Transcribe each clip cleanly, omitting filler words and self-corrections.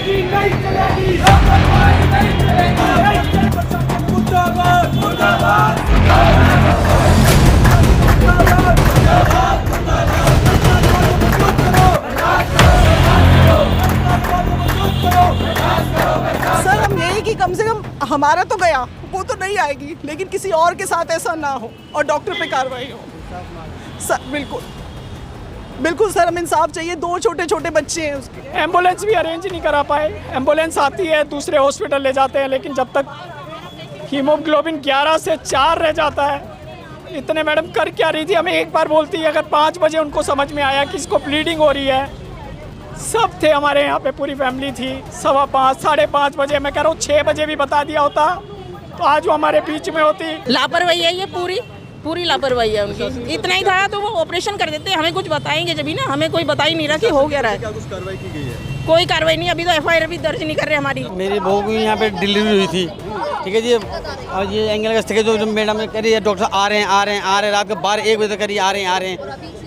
चलेगी नहीं चलेगी, लापरवाही नहीं चलेगी। मुर्दाबाद मुर्दाबाद सर, हम यही कि कम से कम हमारा तो गया, वो तो नहीं आएगी, लेकिन किसी और के साथ ऐसा ना हो और डॉक्टर पे कार्रवाई हो। सर बिल्कुल बिल्कुल सर, हमें इंसाफ चाहिए। 2 छोटे छोटे बच्चे हैं उसके। एम्बुलेंस भी अरेंज नहीं करा पाए। एम्बुलेंस आती है, दूसरे हॉस्पिटल ले जाते हैं, लेकिन जब तक हीमोग्लोबिन 11 से 4 रह जाता है। इतने मैडम कर क्या रही थी? हमें एक बार बोलती है, अगर 5 बजे उनको समझ में आया कि इसको ब्लीडिंग हो रही है, सब थे हमारे यहाँ पे, पूरी फैमिली थी। 5:15 5:30 बजे, मैं कह रहा हूँ 6 बजे भी बता दिया होता तो आज वो हमारे बीच में होती। लापरवाही है, ये पूरी लापरवाही है उनकी। इतना ही था तो वो ऑपरेशन कर देते, हमें कुछ बताएंगे जब भी ना। हमें कोई बता ही नहीं रहा कि हो क्या रहा है। क्या कुछ कार्रवाई की गई है? कोई कार्रवाई नहीं, अभी तो FIR भी दर्ज नहीं कर रहे हमारी। मेरी बहू की यहाँ पे डिलीवरी हुई थी, ठीक है जी। और ये एंगल का के जो मैडम कह रही है, डॉक्टर आ रहे हैं रात के 12-1 बजे तक करिए आ रहे हैं।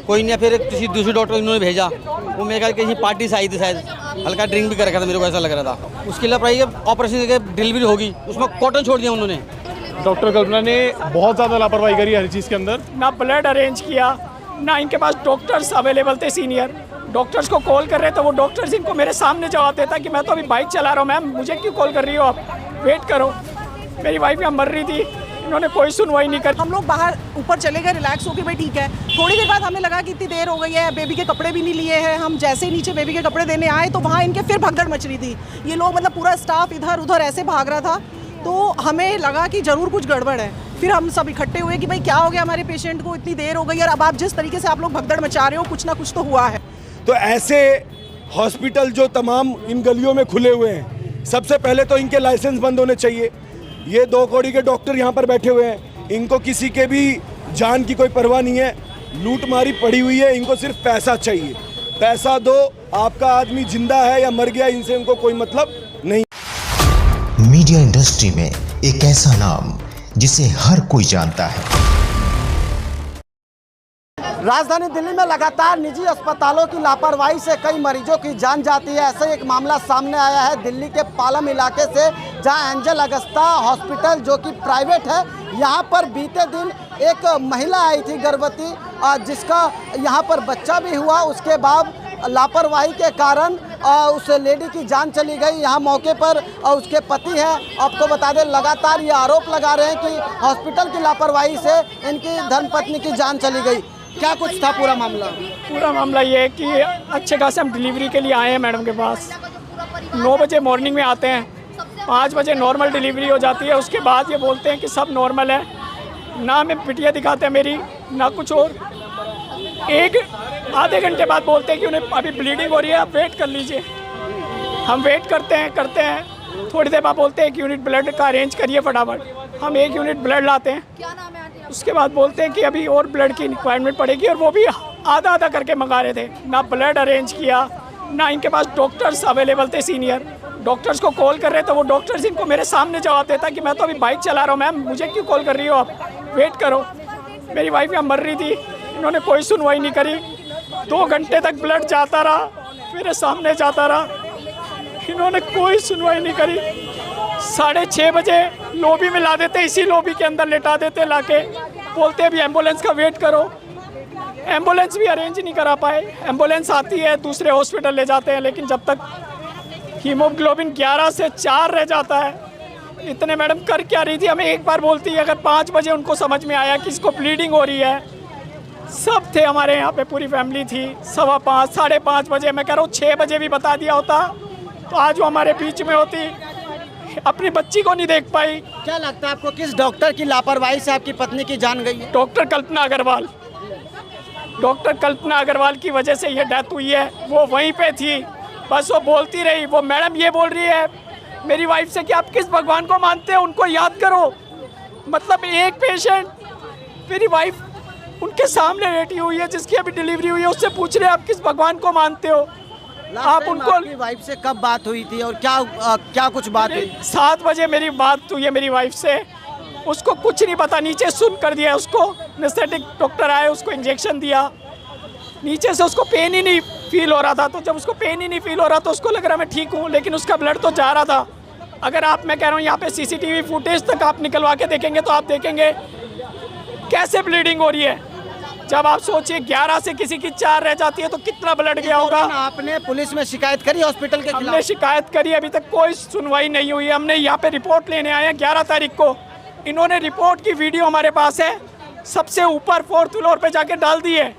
कोई नहीं, फिर किसी दूसरे डॉक्टर इन्होंने भेजा। वो मेरे ख्याल कहीं पार्टी से आई थी शायद, हल्का ड्रिंक भी कर रखा था, मेरे को ऐसा लग रहा था। उसके लिए प्राइस ऑपरेशन करके डिलीवरी होगी, उसमें कॉटन छोड़ दिया उन्होंने। डॉक्टर कल्पना ने बहुत ज़्यादा लापरवाही करी हर चीज़ के अंदर। ना ब्लड अरेंज किया, ना इनके पास डॉक्टर्स अवेलेबल थे सीनियर। डॉक्टर्स को कॉल कर रहे थे, वो डॉक्टर्स इनको मेरे सामने जवाब देता कि मैं तो अभी बाइक चला रहा हूँ, मैम मुझे क्यों कॉल कर रही हो आप, वेट करो। मेरी वाइफ यहाँ मर रही थी, इन्होंने कोई सुनवाई नहीं कर। हम लोग बाहर ऊपर चले गए, रिलैक्स होके भाई ठीक है। थोड़ी देर बाद हमें लगा कि इतनी देर हो गई है, बेबी के कपड़े भी नहीं लिए हैं। हम जैसे ही नीचे बेबी के कपड़े देने आए तो वहाँ इनके फिर भगदड़ मच रही थी। ये लोग मतलब पूरा स्टाफ इधर उधर ऐसे भाग रहा था, तो हमें लगा कि ज़रूर कुछ गड़बड़ है। फिर हम सब इकट्ठे हुए कि भाई क्या हो गया हमारे पेशेंट को, इतनी देर हो गई और अब आप जिस तरीके से आप लोग भगदड़ मचा रहे हो, कुछ ना कुछ तो हुआ है। तो ऐसे हॉस्पिटल जो तमाम इन गलियों में खुले हुए हैं, सबसे पहले तो इनके लाइसेंस बंद होने चाहिए। ये 2 कौड़ी के डॉक्टर यहाँ पर बैठे हुए हैं, इनको किसी के भी जान की कोई परवाह नहीं है। लूटमारी पड़ी हुई है, इनको सिर्फ पैसा चाहिए। पैसा दो, आपका आदमी जिंदा है या मर गया, इनसे इनको कोई मतलब नहीं। मीडिया इंडस्ट्री में एक ऐसा नाम जिसे हर कोई जानता है। राजधानी दिल्ली में लगातार निजी अस्पतालों की लापरवाही से कई मरीजों की जान जाती है। ऐसा एक मामला सामने आया है दिल्ली के पालम इलाके से, जहां एंजल अगस्ता हॉस्पिटल जो कि प्राइवेट है, यहां पर बीते दिन एक महिला आई थी गर्भवती, जिसका यहां पर बच्चा भी हुआ। उसके बाद लापरवाही के कारण उस लेडी की जान चली गई। यहाँ मौके पर उसके पति हैं। आपको बता दें, लगातार ये आरोप लगा रहे हैं कि हॉस्पिटल की लापरवाही से इनकी धर्मपत्नी की जान चली गई। क्या कुछ था पूरा मामला? पूरा मामला ये है कि अच्छे खासे हम डिलीवरी के लिए आए हैं मैडम के पास। 9 बजे मॉर्निंग में आते हैं, 5 बजे नॉर्मल डिलीवरी हो जाती है। उसके बाद ये बोलते हैं कि सब नॉर्मल है, ना हमें पिटिया दिखाते हैं मेरी, ना कुछ और। आधे घंटे बाद बोलते हैं कि उन्हें अभी ब्लीडिंग हो रही है, आप वेट कर लीजिए। हम वेट करते हैं। थोड़ी देर बाद बोलते हैं कि यूनिट ब्लड का अरेंज करिए फटाफट। हम 1 यूनिट ब्लड लाते हैं। उसके बाद बोलते हैं कि अभी और ब्लड की रिक्वायरमेंट पड़ेगी, और वो भी आधा करके मंगा रहे थे। ना ब्लड अरेंज किया, ना इनके पास डॉक्टर्स अवेलेबल थे सीनियर। डॉक्टर्स को कॉल कर रहे थे, वो डॉक्टर्स इनको मेरे सामने जवाब देता कि मैं तो अभी बाइक चला रहा हूँ, मैम मुझे क्यों कॉल कर रही हो आप, वेट करो। मेरी वाइफ यहाँ मर रही थी, इन्होंने कोई सुनवाई नहीं करी। 2 घंटे तक ब्लड जाता रहा, मेरे सामने जाता रहा, इन्होंने कोई सुनवाई नहीं करी। 6:30 बजे लॉबी में ला देते, इसी लॉबी के अंदर लेटा देते लाके, बोलते अभी एम्बुलेंस का वेट करो। एम्बुलेंस भी अरेंज नहीं करा पाए। एम्बुलेंस आती है, दूसरे हॉस्पिटल ले जाते हैं, लेकिन जब तक हीमोग्लोबिन 11 से 4 रह जाता है। इतने मैडम कर क्या रही थी? हमें एक बार बोलती है, अगर 5 बजे उनको समझ में आया कि इसको ब्लीडिंग हो रही है, सब थे हमारे यहाँ पे, पूरी फैमिली थी। 5:15 5:30 बजे, मैं कह रहा हूँ 6 बजे भी बता दिया होता तो आज वो हमारे बीच में होती। अपनी बच्ची को नहीं देख पाई। क्या लगता है आपको, किस डॉक्टर की लापरवाही से आपकी पत्नी की जान गई है? डॉक्टर कल्पना अग्रवाल। डॉक्टर कल्पना अग्रवाल की वजह से ये डेथ हुई है। वो वहीं पे थी, बस वो बोलती रही। वो मैडम ये बोल रही है मेरी वाइफ से कि आप किस भगवान को मानते हो, उनको याद करो। मतलब एक पेशेंट, मेरी वाइफ उनके सामने लेटी हुई है, जिसकी अभी डिलीवरी हुई है, उससे पूछ रहे आप किस भगवान को मानते हो। आप उनको, आपकी वाइफ से कब बात हुई थी और क्या कुछ बात हुई? 7 बजे मेरी बात हुई है मेरी वाइफ से। उसको कुछ नहीं पता, नीचे सुन कर दिया उसको। एनेस्थेटिक डॉक्टर आए, उसको इंजेक्शन दिया, नीचे से उसको पेन ही नहीं फील हो रहा था, तो जब उसको पेन ही नहीं फील हो रहा तो उसको लग रहा मैं ठीक हूँ, लेकिन उसका ब्लड तो जा रहा था। अगर आप, मैं कह रहा हूँ, यहाँ पे सीसीटीवी फुटेज तक आप निकलवा के देखेंगे तो आप देखेंगे कैसे ब्लीडिंग हो रही है। जब आप सोचिए 11 से किसी की 4 रह जाती है तो कितना ब्लड गया होगा। आपने पुलिस में शिकायत करी हॉस्पिटल के खिलाफ? हमने शिकायत करी, अभी तक कोई सुनवाई नहीं हुई। हमने यहाँ पे रिपोर्ट लेने आए हैं 11 तारीख को। इन्होंने रिपोर्ट की वीडियो हमारे पास है, सबसे ऊपर 4th फ्लोर पे जाके डाल दी है।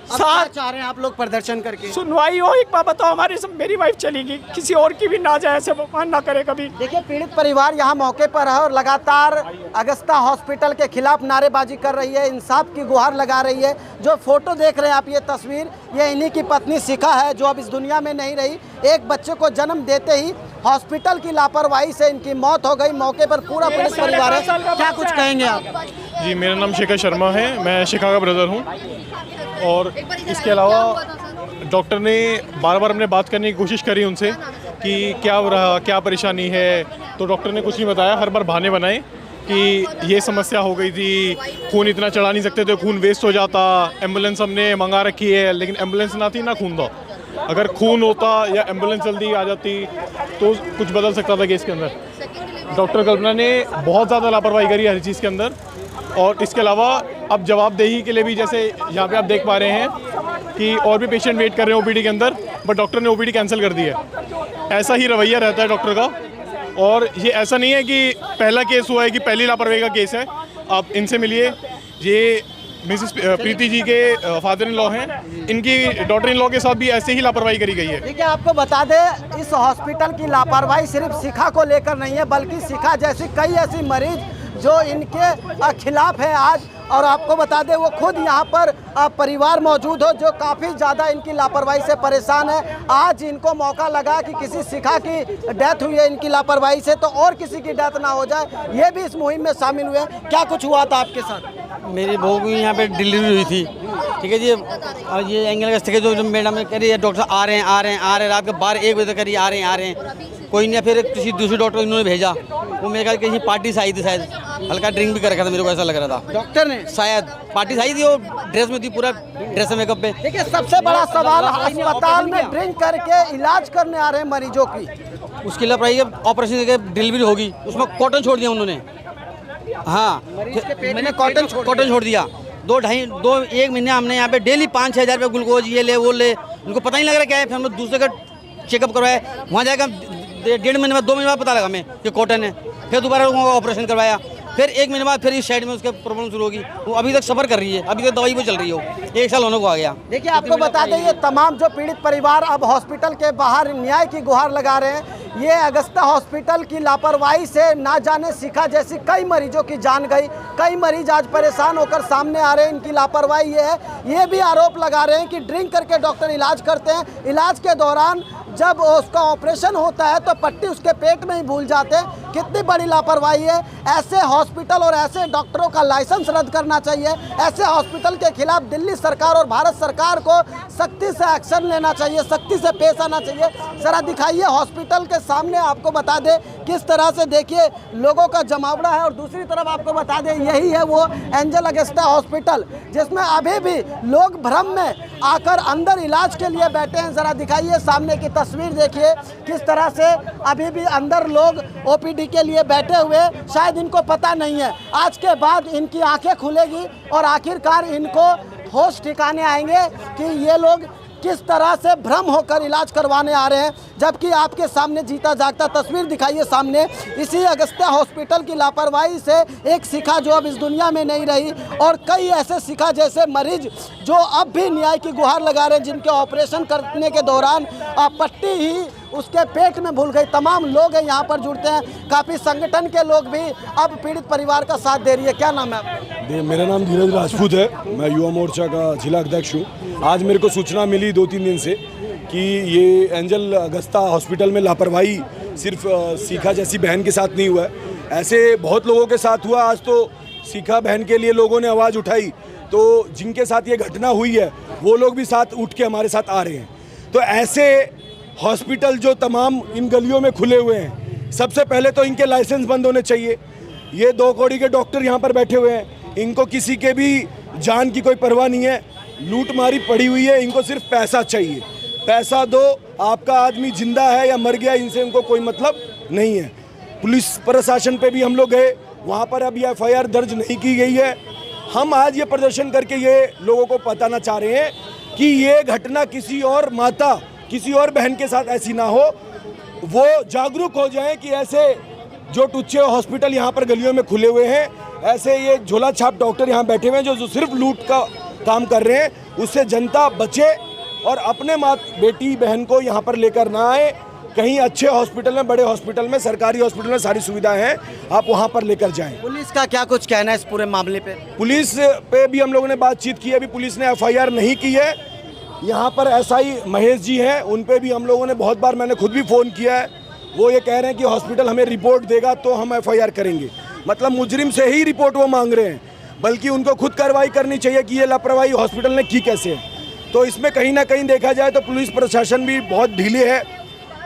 क्या चाह रहे हैं आप लोग प्रदर्शन करके? सुनवाई हो। एक बात बताओ, हमारी मेरी वाइफ चलेगी, किसी और की भी ना जाए, ऐसे भगवान ना करे कभी। देखिए, पीड़ित परिवार यहाँ मौके पर है और लगातार अगस्ता हॉस्पिटल के खिलाफ नारेबाजी कर रही है, इंसाफ की गुहार लगा रही है। जो फोटो देख रहे हैं आप, ये तस्वीर, ये इन्हीं की पत्नी शिखा है जो अब इस दुनिया में नहीं रही। एक बच्चे को जन्म देते ही हॉस्पिटल की लापरवाही से इनकी मौत हो गई। मौके पर पूरा पीड़ित परिवार है। क्या कुछ कहेंगे आप? जी, मेरा नाम शेखर शर्मा है, मैं शिखा का ब्रदर हूँ। और इसके अलावा डॉक्टर ने बार बार हमने बात करने की कोशिश करी उनसे कि क्या हो रहा, क्या परेशानी है, तो डॉक्टर ने कुछ नहीं बताया। हर बार बहाने बनाए कि ये समस्या हो गई थी, खून इतना चढ़ा नहीं सकते थे, खून वेस्ट हो जाता, एम्बुलेंस हमने मंगा रखी है, लेकिन एम्बुलेंस ना थी ना खून था। अगर खून होता या एम्बुलेंस जल्दी आ जाती तो कुछ बदल सकता था केस के अंदर। डॉक्टर कल्पना ने बहुत ज़्यादा लापरवाही करी हर चीज़ के अंदर। और इसके अलावा अब जवाबदेही के लिए भी, जैसे यहाँ पे आप देख पा रहे हैं कि और भी पेशेंट वेट कर रहे हैं ओपीडी के अंदर, बट डॉक्टर ने ओपीडी कैंसिल कर दी है। ऐसा ही रवैया रहता है डॉक्टर का। और ये ऐसा नहीं है कि पहला केस हुआ है कि पहली लापरवाही का केस है। आप इनसे मिलिए, ये मिसेस प्रीति जी के फादर इन लॉ हैं, इनकी डॉटर इन लॉ के साथ भी ऐसे ही लापरवाही करी गई है। देखिए, आपको बता दें, इस हॉस्पिटल की लापरवाही सिर्फ शिखा को लेकर नहीं है, बल्कि शिखा जैसी कई ऐसी मरीज जो इनके खिलाफ है आज। और आपको बता दें, वो खुद यहाँ पर परिवार मौजूद हो जो काफ़ी ज़्यादा इनकी लापरवाही से परेशान है। आज इनको मौका लगा कि किसी शिखा की डेथ हुई है इनकी लापरवाही से, तो और किसी की डेथ ना हो जाए, ये भी इस मुहिम में शामिल हुए। क्या कुछ हुआ था आपके साथ? मेरी बहू की यहाँ पे डिलीवरी हुई थी, ठीक है जी। और ये एंगल के जो मैडम कह रही है डॉक्टर आ रहे हैं आ रहे हैं आ रहे हैं, रात के 12-1 बजे तक करिए आ रहे हैं। कोई नहीं, फिर किसी दूसरे डॉक्टर इन्होंने भेजा। वो मेरे ख्याल कहीं पार्टी से आई थी, शायद हल्का ड्रिंक भी कर रखा था, मेरे को ऐसा लग रहा था। डॉक्टर ने शायद पार्टी से आई थी, वो ड्रेस में थी, पूरा ड्रेस मेकअप पे। देखिए, सबसे बड़ा सवाल, अस्पताल में ड्रिंक करके इलाज करने आ रहे हैं मरीजों की, उसकी लापरवाही है। ऑपरेशन करके डिलीवरी होगी, उसमें कॉटन छोड़ दिया उन्होंने। हाँ, मैंने कॉटन छोड़ दिया। 1 महीने हमने यहाँ पे डेली 5-6 हज़ार रुपये ग्लूकोज ये ले वो ले, उनको पता नहीं लग रहा क्या है। फिर हम दूसरे का चेकअप करवाया, वहाँ जाकर 1.5 महीने बाद 2 महीने बाद पता लगा हमें कि कॉटन है। फिर दोबारा लोगों का ऑपरेशन करवाया, फिर 1 महीने बाद फिर इस साइड में उसके प्रॉब्लम शुरू होगी। वो अभी तक सफ़र कर रही है, अभी तक दवाई पे चल रही हो, 1 साल होने को आ गया। देखिए, आपको बता दें, ये तमाम जो पीड़ित परिवार अब हॉस्पिटल के बाहर न्याय की गुहार लगा रहे हैं। ये अगस्ता हॉस्पिटल की लापरवाही से ना जाने शिखा जैसी कई मरीजों की जान गई। कई मरीज आज परेशान होकर सामने आ रहे हैं। इनकी लापरवाही ये है, ये भी आरोप लगा रहे हैं कि ड्रिंक करके डॉक्टर इलाज करते हैं। इलाज के दौरान जब उसका ऑपरेशन होता है तो पट्टी उसके पेट में ही भूल जाते हैं। कितनी बड़ी लापरवाही है। ऐसे हॉस्पिटल और ऐसे डॉक्टरों का लाइसेंस रद्द करना चाहिए। ऐसे हॉस्पिटल के खिलाफ दिल्ली सरकार और भारत सरकार को सख्ती से एक्शन लेना चाहिए, सख्ती से पेश आना चाहिए। ज़रा दिखाइए हॉस्पिटल के सामने, आपको बता दें किस तरह से, देखिए, लोगों का जमावड़ा है। और दूसरी तरफ आपको बता दें, यही है वो एंजल अगस्ता हॉस्पिटल जिसमें अभी भी लोग भ्रम में आकर अंदर इलाज के लिए बैठे हैं। ज़रा दिखाइए सामने की तस्वीर, देखिए किस तरह से अभी भी अंदर लोग ओपीडी के लिए बैठे हुए। शायद इनको पता नहीं है, आज के बाद इनकी आंखें खुलेगी और आखिरकार इनको होश ठिकाने आएंगे कि ये लोग किस तरह से भ्रम होकर इलाज करवाने आ रहे हैं। जबकि आपके सामने जीता जागता तस्वीर दिखाइए सामने, इसी अगस्ता हॉस्पिटल की लापरवाही से एक शिखा जो अब इस दुनिया में नहीं रही, और कई ऐसे शिखा जैसे मरीज जो अब भी न्याय की गुहार लगा रहे हैं, जिनके ऑपरेशन करने के दौरान पट्टी ही उसके पेट में भूल गई। तमाम लोग हैं यहाँ पर जुड़ते हैं, काफ़ी संगठन के लोग भी अब पीड़ित परिवार का साथ दे रही है। क्या नाम है आपका? मेरा नाम धीरज राजपूत है, मैं युवा मोर्चा का जिला अध्यक्ष हूँ। आज मेरे को सूचना मिली 2-3 दिन से कि ये एंजल अगस्ता हॉस्पिटल में लापरवाही सिर्फ शिखा जैसी बहन के साथ नहीं हुआ है, ऐसे बहुत लोगों के साथ हुआ। आज तो शिखा बहन के लिए लोगों ने आवाज़ उठाई, तो जिनके साथ ये घटना हुई है वो लोग भी साथ उठ के हमारे साथ आ रहे हैं। तो ऐसे हॉस्पिटल जो तमाम इन गलियों में खुले हुए हैं, सबसे पहले तो इनके लाइसेंस बंद होने चाहिए। ये 2 कौड़ी के डॉक्टर यहाँ पर बैठे हुए हैं, इनको किसी के भी जान की कोई परवाह नहीं है। लूटमारी पड़ी हुई है, इनको सिर्फ पैसा चाहिए। पैसा दो, आपका आदमी जिंदा है या मर गया, इनसे उनको कोई मतलब नहीं है। पुलिस प्रशासन पे भी हम लोग गए, वहाँ पर अभी FIR दर्ज नहीं की गई है। हम आज ये प्रदर्शन करके ये लोगों को बताना चाह रहे हैं कि ये घटना किसी और माता, किसी और बहन के साथ ऐसी ना हो। वो जागरूक हो जाएं कि ऐसे जो टुच्चे हॉस्पिटल यहाँ पर गलियों में खुले हुए हैं, ऐसे ये झोला छाप डॉक्टर यहाँ बैठे हुए हैं जो सिर्फ लूट का काम कर रहे हैं, उससे जनता बचे और अपने माँ बेटी बहन को यहाँ पर लेकर ना आए। कहीं अच्छे हॉस्पिटल में, बड़े हॉस्पिटल में, सरकारी हॉस्पिटल में सारी सुविधाएं हैं, आप वहाँ पर लेकर जाएं। पुलिस का क्या कुछ कहना है इस पूरे मामले पे? पुलिस पे भी हम लोगों ने बातचीत की है, अभी पुलिस ने FIR नहीं की है। यहाँ पर SI महेश जी हैं, उन पे भी हम लोगों ने बहुत बार, मैंने खुद भी फ़ोन किया है। वो ये कह रहे हैं कि हॉस्पिटल हमें रिपोर्ट देगा तो हम FIR करेंगे। मतलब मुजरिम से ही रिपोर्ट वो मांग रहे हैं, बल्कि उनको खुद कार्रवाई करनी चाहिए कि ये लापरवाही हॉस्पिटल ने की कैसे है। तो इसमें कहीं ना कहीं देखा जाए तो पुलिस प्रशासन भी बहुत ढीले है।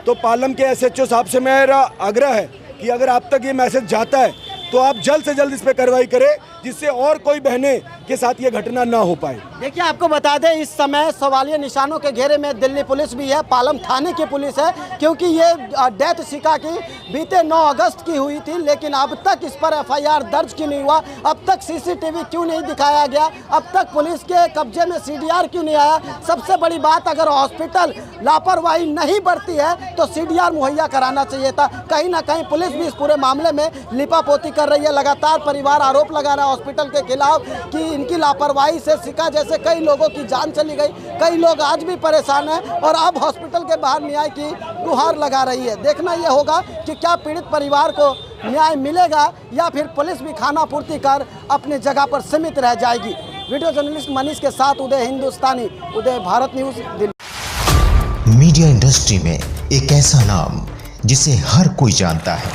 तो पालम के SHO साहब से मेरा आग्रह है कि अगर आप तक ये मैसेज जाता है तो आप जल्द से जल्द इस पर कार्रवाई करें, जिससे और कोई बहनें के साथ ये घटना ना हो पाए। देखिए, आपको बता दें इस समय सवालिया निशानों के घेरे में दिल्ली पुलिस भी है, पालम थाने की पुलिस है, क्योंकि ये डेथ शिका की बीते 9 अगस्त की हुई थी, लेकिन अब तक इस पर FIR दर्ज क्यों नहीं हुआ, अब तक CCTV क्यों नहीं दिखाया गया, अब तक पुलिस के कब्जे में CDR क्यों नहीं आया। सबसे बड़ी बात, अगर हॉस्पिटल लापरवाही नहीं बरती है तो CDR मुहैया कराना चाहिए था। कहीं ना कहीं पुलिस भी इस पूरे मामले में लिपापोती कर रही है। लगातार परिवार आरोप लगा रहा है हॉस्पिटल के खिलाफ कि इनकी लापरवाही से शिका जैसे कई लोगों की जान चली गई, कई लोग आज भी परेशान हैं और अब हॉस्पिटल के बाहर न्याय की गुहार लगा रही है। देखना यह होगा कि क्या पीड़ित परिवार को न्याय मिलेगा या फिर पुलिस भी खाना पूर्ति कर अपनी जगह पर सीमित रह जाएगी। वीडियो जर्नलिस्ट मनीष के साथ Uday Hindustani, Uday Bharat news, Delhi. Media industry में एक ऐसा नाम जिसे हर कोई जानता है,